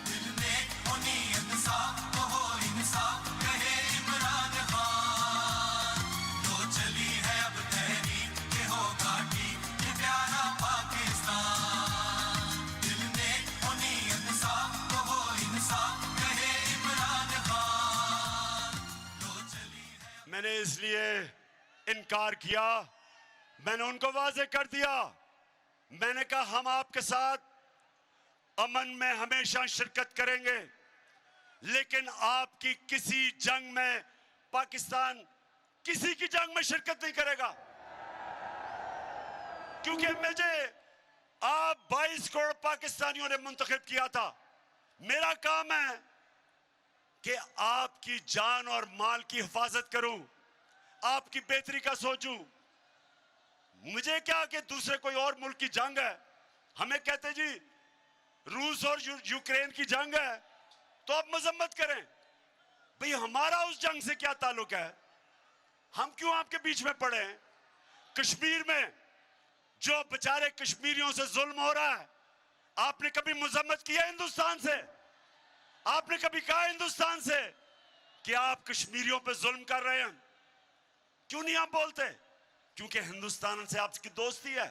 दिल में होनी इंसाफ को हो इंसाफ कहे इमरान खान। तो चली है अब तहरीक के होगा ठीक ये प्यारा पाकिस्तान। दिल में होनी इंसाफ को हो इंसाफ कहे इमरान खान। तो चली है। मैंने इसलिए इनकार किया, मैंने उनको वाजे कर दिया। मैंने कहा हम आपके साथ अमन में हमेशा शिरकत करेंगे, लेकिन आपकी किसी जंग में, पाकिस्तान किसी की जंग में शिरकत नहीं करेगा। क्योंकि मुझे आप 22 करोड़ पाकिस्तानियों ने मुंतखब किया था। मेरा काम है कि आपकी जान और माल की हिफाजत करूं, आपकी बेहतरी का सोचूं। मुझे क्या कि दूसरे कोई और मुल्क की जंग है, हमें कहते जी रूस और यूक्रेन की जंग है तो आप मजम्मत करें। भाई हमारा उस जंग से क्या ताल्लुक है? हम क्यों आपके बीच में पड़े हैं? कश्मीर में जो बेचारे कश्मीरियों से जुल्म हो रहा है, आपने कभी मजम्मत किया हिंदुस्तान से? आपने कभी कहा हिंदुस्तान से कि आप कश्मीरियों पे जुल्म कर रहे हैं? क्यों नहीं आप बोलते? क्योंकि हिंदुस्तान से आपकी दोस्ती है।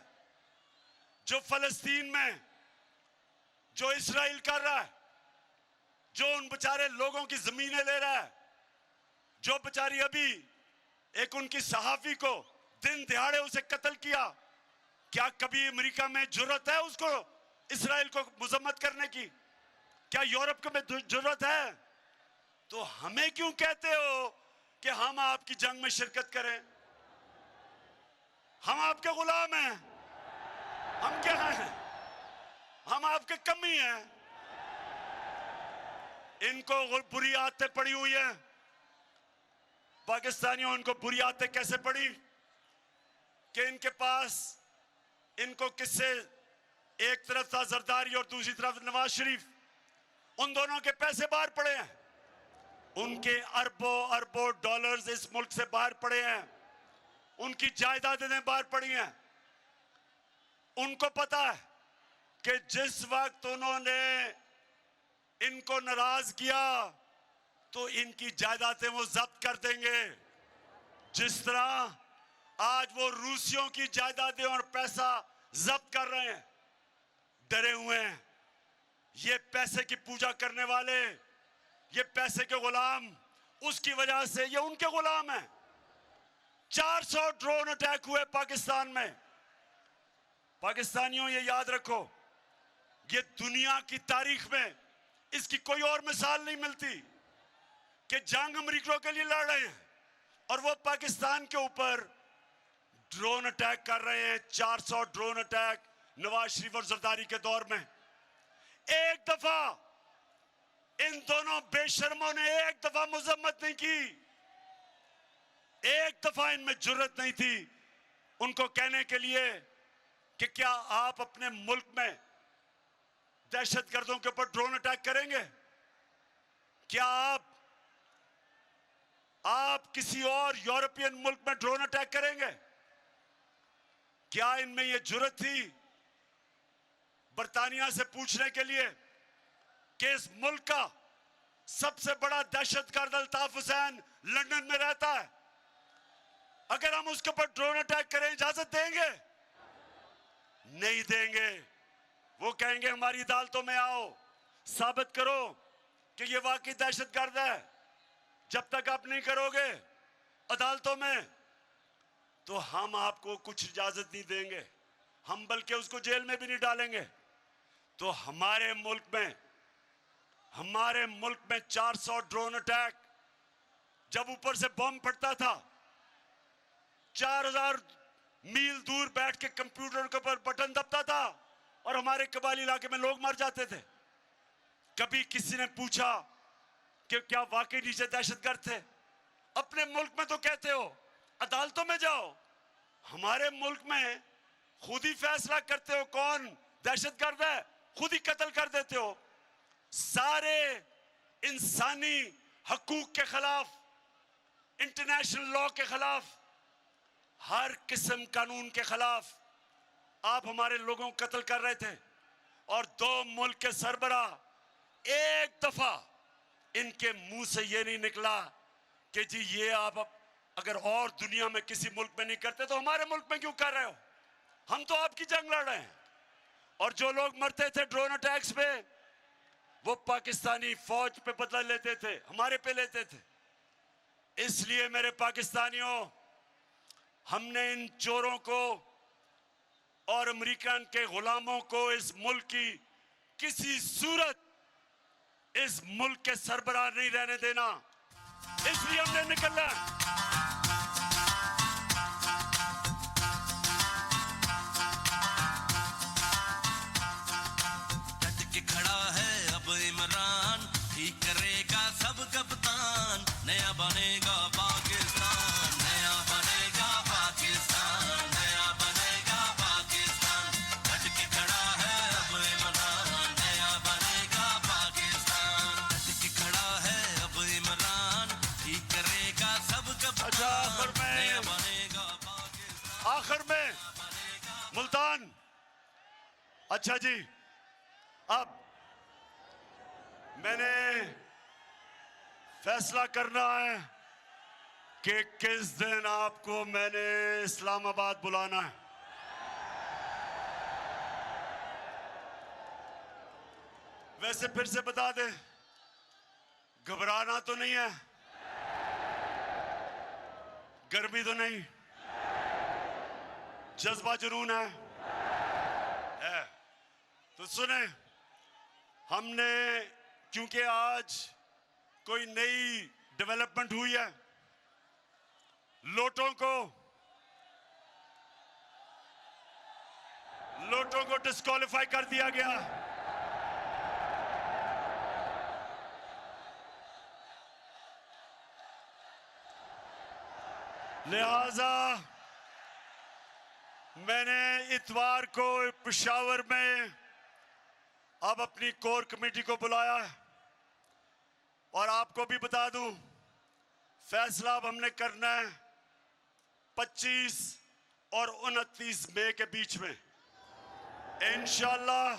जो फलस्तीन में जो इस्राइल कर रहा है, जो उन बेचारे लोगों की जमीनें ले रहा है, जो बेचारी अभी एक उनकी सहाफी को दिन दिहाड़े उसे कत्ल किया, क्या कभी अमेरिका में जुर्रत है उसको इस्राइल को मजम्मत करने की? क्या यूरोप को में जुर्रत है? तो हमें क्यों कहते हो कि हम आपकी जंग में शिरकत करें? हम आपके गुलाम हैं। हम क्या हैं? हम आपके कमी हैं। इनको बुरी आदतें पड़ी हुई हैं। पाकिस्तानियों, इनको बुरी आदतें कैसे पड़ी कि इनके पास, इनको किससे, एक तरफ था जरदारी और दूसरी तरफ नवाज शरीफ, उन दोनों के पैसे बाहर पड़े हैं। उनके अरबों अरबों डॉलर्स इस मुल्क से बाहर पड़े हैं। उनकी जायदादें बाहर पड़ी हैं। उनको पता है कि जिस वक्त उन्होंने इनको नाराज किया तो इनकी जायदादें वो जब्त कर देंगे। जिस तरह आज वो रूसियों की जायदादें और पैसा जब्त कर रहे हैं, डरे हुए हैं। ये पैसे की पूजा करने वाले, ये पैसे के गुलाम, उसकी वजह से ये उनके गुलाम हैं। 400 ड्रोन अटैक हुए पाकिस्तान में। पाकिस्तानियों, ये याद रखो, ये दुनिया की तारीख में इसकी कोई और मिसाल नहीं मिलती कि जंग अमेरिका के लिए लड़ रहे हैं और वो पाकिस्तान के ऊपर ड्रोन अटैक कर रहे हैं। 400 ड्रोन अटैक नवाज शरीफ और जरदारी के दौर में। एक दफा इन दोनों बेशर्मों ने एक दफा मजम्मत नहीं की। एक दफा इनमें जुर्रत नहीं थी उनको कहने के लिए कि क्या आप अपने मुल्क में दहशतगर्दों के ऊपर ड्रोन अटैक करेंगे? क्या आप किसी और यूरोपियन मुल्क में ड्रोन अटैक करेंगे? क्या इनमें यह जुर्रत थी बरतानिया से पूछने के लिए कि इस मुल्क का सबसे बड़ा दहशतगर्द अल्ताफ हुसैन लंदन में रहता है, अगर हम उसके ऊपर ड्रोन अटैक करें इजाजत देंगे? नहीं देंगे। वो कहेंगे हमारी अदालतों में आओ, साबित करो कि ये वाकई दहशतगर्द है। जब तक आप नहीं करोगे अदालतों में तो हम आपको कुछ इजाजत नहीं देंगे। हम बल्कि उसको जेल में भी नहीं डालेंगे। तो हमारे मुल्क में 400 ड्रोन अटैक, जब ऊपर से बम फटता था 4000 मील दूर बैठ के कंप्यूटर के ऊपर बटन दबता था और हमारे कबाली इलाके में लोग मर जाते थे। कभी किसी ने पूछा कि क्या वाकई नीचे दहशतगर्द थे? अपने मुल्क में तो कहते हो अदालतों में जाओ, हमारे मुल्क में खुद ही फैसला करते हो कौन दहशतगर्द है, खुद ही कत्ल कर देते हो। सारे इंसानी हकूक के खिलाफ, इंटरनेशनल लॉ के खिलाफ, हर किस्म कानून के खिलाफ आप हमारे लोगों को कत्ल कर रहे थे। और 2 मुल्क के सरबराह एक दफा इनके मुंह से ये नहीं निकला कि जी ये आप अगर और दुनिया में किसी मुल्क में नहीं करते तो हमारे मुल्क में क्यों कर रहे हो? हम तो आपकी जंग लड़ रहे हैं। और जो लोग मरते थे ड्रोन अटैक्स पे, वो पाकिस्तानी फौज पे बदला लेते थे, हमारे पे लेते थे। इसलिए मेरे पाकिस्तानियों, हमने इन चोरों को और अमेरिकन के गुलामों को इस मुल्क की किसी सूरत इस मुल्क के सरबराह नहीं रहने देना। इसलिए हमने निकलना। डट के खड़ा है अब इमरान, ठीक करेगा सब कप्तान। नया बनेगा पाकिस्तान, नया बनेगा पाकिस्तान, नया बनेगा पाकिस्तान। डट के खड़ा है अब इमरान, नया बनेगा पाकिस्तान। डट के खड़ा है अब इमरान, मुल्तान, अच्छा जी, अब मैंने फैसला करना है कि किस दिन आपको मैंने इस्लामाबाद बुलाना है। वैसे फिर से बता दे, घबराना तो नहीं है, गर्मी तो नहीं, जज्बा जुनून है। तो सुने, हमने क्योंकि आज कोई नई डेवलपमेंट हुई है, लोटों को डिस्क्वालीफाई कर दिया गया। लिहाजा मैंने इतवार को पेशावर में अब अपनी कोर कमेटी को बुलाया है और आपको भी बता दूं, फैसला अब हमने करना है 25 और 29 मई के बीच में। इंशाल्लाह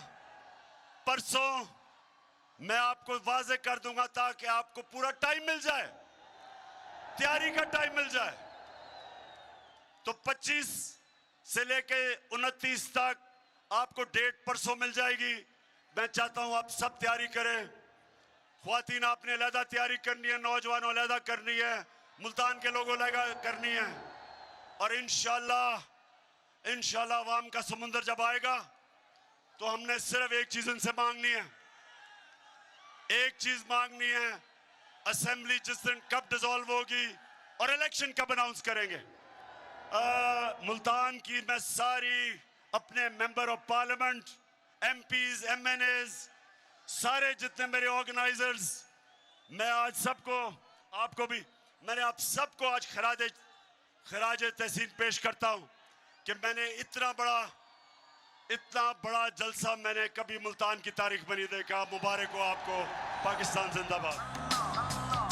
परसों मैं आपको वाजे कर दूंगा ताकि आपको पूरा टाइम मिल जाए, तैयारी का टाइम मिल जाए। तो 25 से लेके 29 तक आपको डेट परसों मिल जाएगी। मैं चाहता हूं आप सब तैयारी करें। ख्वातीन आपने अलहदा तैयारी करनी है, नौजवानों अलहदा करनी है, मुल्तान के लोगों अलहदा करनी है। और इंशाल्लाह अवाम का समुंदर जब आएगा तो हमने सिर्फ एक चीज उनसे मांगनी है, एक चीज मांगनी है, असेंबली जिस दिन कब डिसॉल्व होगी और इलेक्शन कब अनाउंस करेंगे। मुल्तान की मैं सारी अपने member of parliament, MPs, MNAs, सारे जितने मेरे ऑर्गेनाइजर्स, मैं आज सबको, आपको भी, मैंने आप सबको आज खराज तहसीन पेश करता हूं कि मैंने इतना बड़ा जलसा मैंने कभी मुल्तान की तारीख में नहीं देखा। मुबारक हो आपको। पाकिस्तान जिंदाबाद।